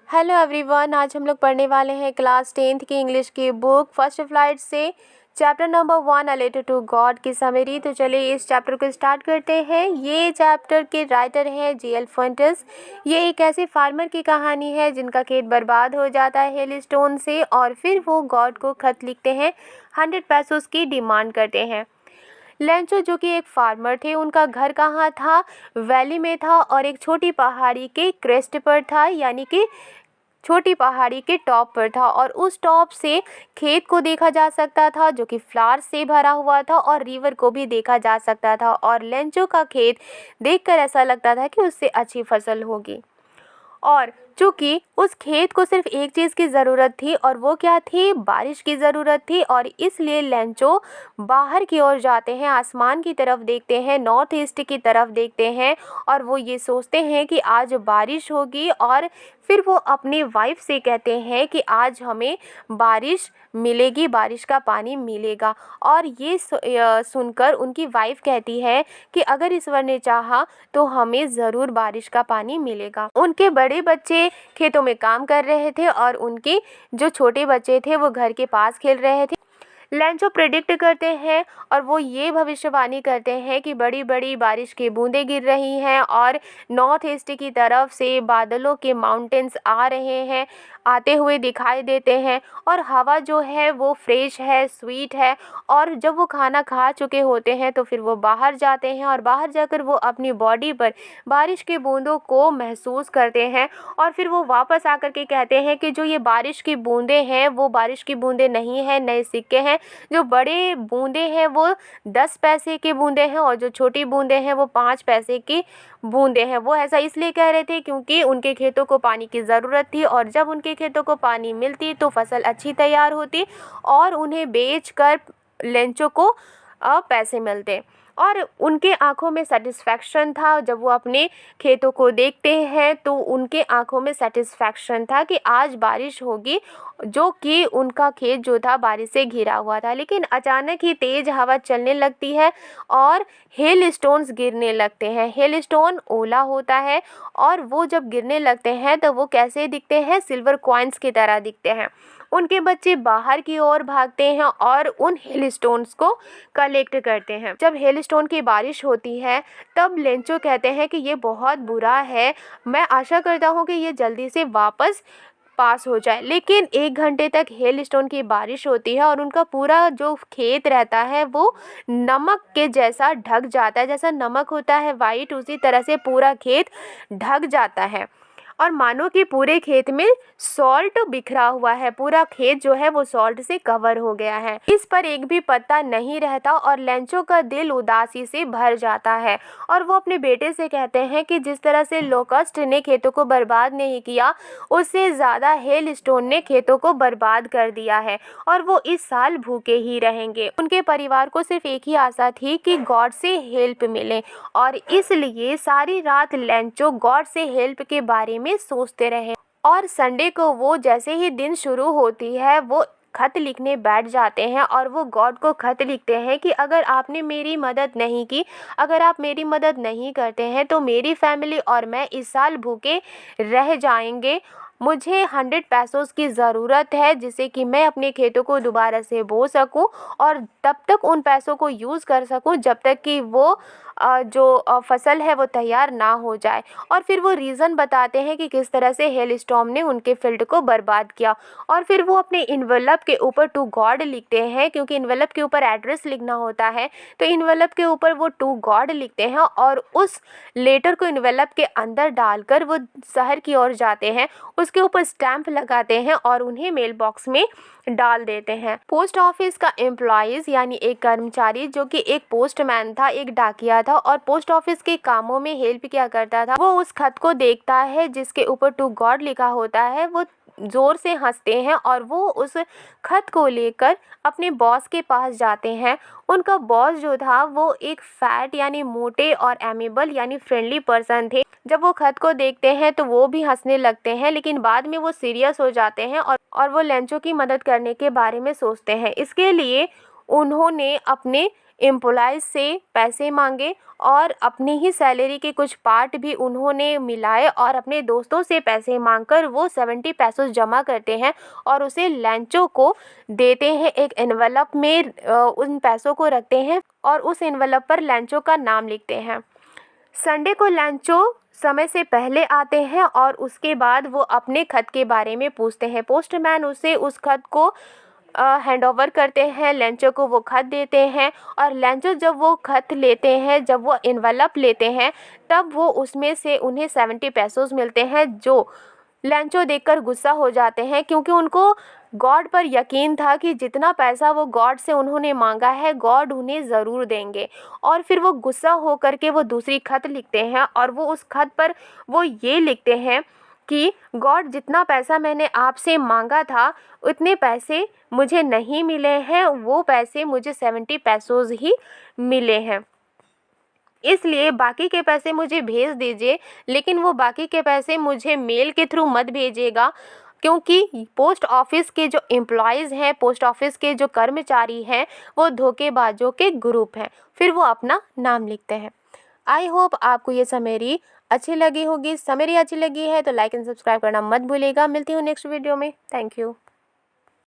Hello everyone, आज हम लोग पढ़ने वाले हैं क्लास 10th की इंग्लिश की बुक फर्स्ट फ्लाइट से chapter number 1 a letter to God की समरी। तो चलिए इस चैप्टर को स्टार्ट करते हैं। ये चैप्टर के राइटर हैं जी.एल. फुएंटेस। ये एक ऐसे फार्मर की कहानी है जिनका खेत बर्बाद हो जाता है हेलस्टोन से और फिर वो गॉड को खत लिखते हैं, 100 पैसोस की डिमांड करते हैं। लेंचो जो कि एक फार्मर थे, उनका घर कहाँ था? वैली में था और एक छोटी पहाड़ी के क्रेस्ट पर था, यानी कि छोटी पहाड़ी के टॉप पर था और उस टॉप से खेत को देखा जा सकता था जो कि फ्लावर से भरा हुआ था और रिवर को भी देखा जा सकता था। और लेंचो का खेत देखकर ऐसा लगता था कि उससे अच्छी फसल होगी। और चूँकि उस खेत को सिर्फ एक चीज़ की ज़रूरत थी और वो क्या थी? बारिश की ज़रूरत थी। और इसलिए लेंचो बाहर की ओर जाते हैं, आसमान की तरफ देखते हैं, नॉर्थ ईस्ट की तरफ देखते हैं और वो ये सोचते हैं कि आज बारिश होगी। और फिर वो अपनी वाइफ से कहते हैं कि आज हमें बारिश मिलेगी, बारिश का पानी मिलेगा। और ये सुनकर उनकी वाइफ कहती है कि अगर ईश्वर ने चाहा तो हमें ज़रूर बारिश का पानी मिलेगा। उनके बड़े बच्चे खेतों में काम कर रहे थे और उनके जो छोटे बच्चे थे वो घर के पास खेल रहे थे। लेंचो प्रेडिक्ट करते हैं और वो ये भविष्यवाणी करते हैं कि बड़ी बड़ी बारिश की बूंदें गिर रही हैं और नॉर्थ ईस्ट की तरफ से बादलों के माउंटेन्स आ रहे हैं, आते हुए दिखाई देते हैं और हवा जो है वो फ्रेश है, स्वीट है। और जब वो खाना खा चुके होते हैं तो फिर वो बाहर जाते हैं और बाहर जाकर वो अपनी बॉडी पर बारिश की बूंदों को महसूस करते हैं और फिर वो वापस आकर के कहते हैं कि जो ये बारिश की बूंदें हैं वो बारिश की बूंदें नहीं हैं, नए सिक्के हैं। जो बड़े बूंदें हैं वो 10 पैसे की बूंदें हैं और जो छोटी बूंदें हैं वो 5 पैसे की बूंदें हैं। वो ऐसा इसलिए कह रहे थे क्योंकि उनके खेतों को पानी की ज़रूरत थी और जब उनके खेतों को पानी मिलती तो फसल अच्छी तैयार होती और उन्हें बेचकर लेंचो को पैसे मिलते। और उनके आंखों में सेटिस्फैक्शन था। जब वो अपने खेतों को देखते हैं तो उनके आंखों में सेटिस्फैक्शन था कि आज बारिश होगी, जो कि उनका खेत जो था बारिश से घिरा हुआ था। लेकिन अचानक ही तेज़ हवा चलने लगती है और हेल स्टोन्स गिरने लगते हैं। हेल स्टोन ओला होता है और वो जब गिरने लगते हैं तो वो कैसे दिखते हैं? सिल्वर कॉइन्स की तरह दिखते हैं। उनके बच्चे बाहर की ओर भागते हैं और उन हेल स्टोन्स को कलेक्ट करते हैं। जब हेल स्टोन की बारिश होती है तब लेंचो कहते हैं कि ये बहुत बुरा है, मैं आशा करता हूँ कि ये जल्दी से वापस पास हो जाए। लेकिन 1 घंटे तक हेल स्टोन की बारिश होती है और उनका पूरा जो खेत रहता है वो नमक के जैसा ढक जाता है। जैसा नमक होता है वाइट, उसी तरह से पूरा खेत ढक जाता है और मानो कि पूरे खेत में सॉल्ट बिखरा हुआ है। पूरा खेत जो है वो सॉल्ट से कवर हो गया है, इस पर एक भी पत्ता नहीं रहता और लेंचो का दिल उदासी से भर जाता है। और वो अपने बेटे से कहते हैं कि जिस तरह से लोकस्ट ने खेतों को बर्बाद नहीं किया, उससे ज़्यादा हेल स्टोन ने खेतों को बर्बाद कर दिया है और वो इस साल भूखे ही रहेंगे। उनके परिवार को सिर्फ एक ही आशा थी कि गॉड से हेल्प मिले और इसलिए सारी रात लेंचो गॉड से हेल्प के बारे में सोचते रहे। और संडे को वो जैसे ही दिन शुरू होती है वो खत लिखने बैठ जाते हैं और वो गॉड को खत लिखते हैं कि अगर आपने मेरी मदद नहीं की, अगर आप मेरी मदद नहीं करते हैं तो मेरी फैमिली और मैं इस साल भूखे रह जाएंगे। मुझे 100 पैसोस की ज़रूरत है जिससे कि मैं अपने खेतों को दोबारा से बो सकूं और तब तक उन पैसों को यूज़ कर सकूं जब तक कि वो जो फसल है वो तैयार ना हो जाए। और फिर वो रीज़न बताते हैं कि किस तरह से हेल स्टॉर्म ने उनके फील्ड को बर्बाद किया। और फिर वो अपने इन्वेलप के ऊपर टू गॉड लिखते हैं, क्योंकि इन्वेलप के ऊपर एड्रेस लिखना होता है तो इन्वेलप के ऊपर वो टू गॉड लिखते हैं और उस लेटर को इन्वेलप के अंदर डालकर वो शहर की ओर जाते हैं, उसके ऊपर स्टैंप लगाते हैं और उन्हें मेल बॉक्स में डाल देते हैं। पोस्ट ऑफिस का एम्प्लॉइज़ यानी एक कर्मचारी जो कि एक पोस्टमैन था, एक डाकिया था और पोस्ट ऑफिस के कामों में हेल्प किया करता था, वो उस खत को देखता है जिसके ऊपर टू गॉड लिखा होता है। वो ज़ोर से हंसते हैं और वो उस खत को लेकर अपने बॉस के पास जाते हैं। उनका बॉस जो था वो एक फैट यानी मोटे और एमेबल यानी फ्रेंडली पर्सन थे। जब वो खत को देखते हैं तो वो भी हंसने लगते हैं, लेकिन बाद में वो सीरियस हो जाते हैं और वो लेंचो की मदद करने के बारे में सोचते हैं। इसके लिए उन्होंने अपने एम्प्लॉयज़ से पैसे मांगे और अपनी ही सैलरी के कुछ पार्ट भी उन्होंने मिलाए और अपने दोस्तों से पैसे मांगकर वो 70 पेसोस जमा करते हैं और उसे लैंचो को देते हैं। एक एनवलप में उन पैसों को रखते हैं और उस एनवलप पर लैंचो का नाम लिखते हैं। संडे को लैंचो समय से पहले आते हैं और उसके बाद वो अपने खत के बारे में पूछते हैं। पोस्टमैन उसे उस खत को हैंडओवर करते हैं, लैंचो को वो खत देते हैं और लैंचो जब वो खत लेते हैं, जब वो एनवलप लेते हैं, तब वो उसमें से उन्हें 70 पेसोस मिलते हैं जो लैंचो देखकर गुस्सा हो जाते हैं क्योंकि उनको गॉड पर यकीन था कि जितना पैसा वो गॉड से उन्होंने मांगा है गॉड उन्हें ज़रूर देंगे। और फिर वो गुस्सा हो कर के वो दूसरी खत लिखते हैं और वो उस खत पर वो ये लिखते हैं कि गॉड जितना पैसा मैंने आपसे मांगा था उतने पैसे मुझे नहीं मिले हैं, वो पैसे मुझे 70 पेसोस ही मिले हैं, इसलिए बाकी के पैसे मुझे भेज दीजिए, लेकिन वो बाकी के पैसे मुझे मेल के थ्रू मत भेजिएगा क्योंकि पोस्ट ऑफिस के जो एम्प्लॉयज़ हैं, पोस्ट ऑफिस के जो कर्मचारी हैं, वो धोखेबाजों के ग्रुप हैं। फिर वो अपना नाम लिखते हैं। आई होप आपको ये समरी अच्छी लगी होगी। समरी अच्छी लगी है तो लाइक एंड सब्सक्राइब करना मत भूलिएगा। मिलती हूँ नेक्स्ट वीडियो में। Thank you.